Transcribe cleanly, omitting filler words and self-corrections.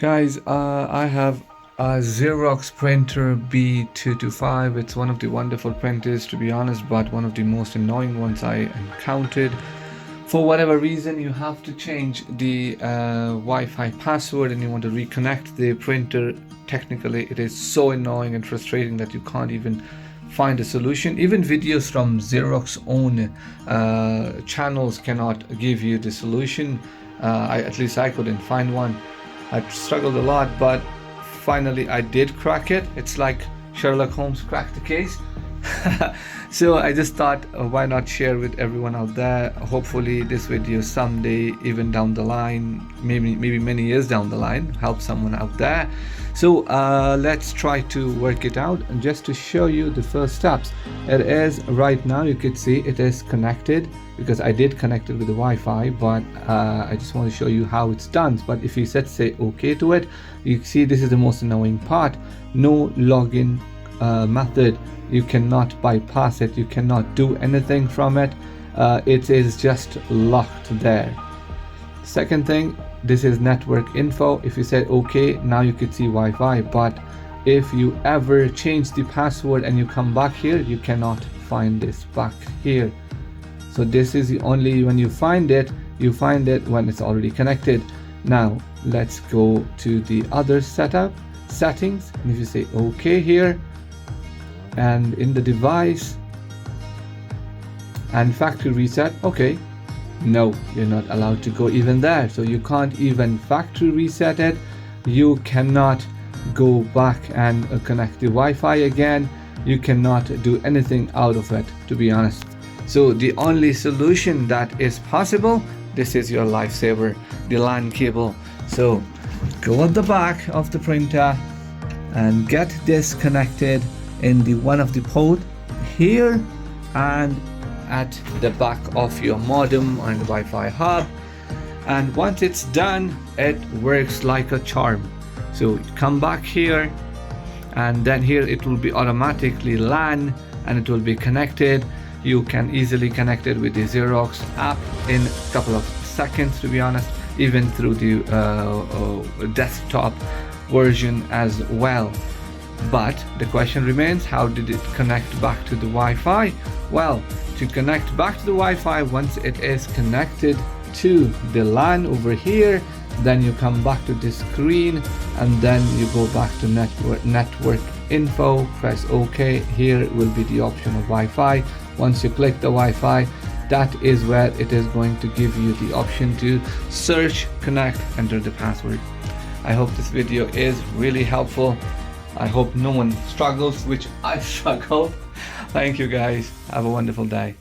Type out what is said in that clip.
Guys, I have a Xerox printer B225. It's one of the wonderful printers, to be honest, but one of the most annoying ones I encountered. For whatever reason, you have to change the Wi-Fi password and you want to reconnect the printer. Technically, it is so annoying and frustrating that you can't even find a solution. Even videos from Xerox own channels cannot give you the solution. At least I couldn't find one. I struggled a lot, but finally I did crack it. It's like Sherlock Holmes cracked the case. So I just thought, why not share with everyone out there? Hopefully this video someday, even down the line, maybe many years down the line, help someone out there. So let's try to work it out. And just to show you the first steps, it is right now, you could see it is connected because I did connect it with the Wi-Fi, but I just want to show you how it's done. But if you say okay to it, you see this is the most annoying part. No login method. You cannot bypass it, you cannot do anything from it. It is just locked there. Second thing, this is network info. If you said okay, now you could see Wi-Fi, but if you ever change the password and you come back here, you cannot find this back here. So this is the only, when you find it when it's already connected. Now let's go to the other settings, and if you say okay here, and in the device and factory reset, okay, no, you're not allowed to go even there. So you can't even factory reset it, you cannot go back and connect the Wi-Fi again, you cannot do anything out of it, to be honest. So the only solution that is possible, this is your lifesaver, the LAN cable. So go at the back of the printer and get this connected in the one of the port here and at the back of your modem and Wi-Fi hub, and once it's done, it works like a charm. So come back here, and then here it will be automatically LAN and it will be connected. You can easily connect it with the Xerox app in a couple of seconds, to be honest, even through the desktop version as well. But the question remains, how did it connect back to the Wi-Fi? Well, to connect back to the Wi-Fi, once it is connected to the LAN over here, then you come back to this screen and then you go back to network info, press OK. Here will be the option of Wi-Fi. Once you click the Wi-Fi, that is where it is going to give you the option to search, connect, enter the password. I hope this video is really helpful. I hope no one struggles, which I struggle. Thank you guys. Have a wonderful day.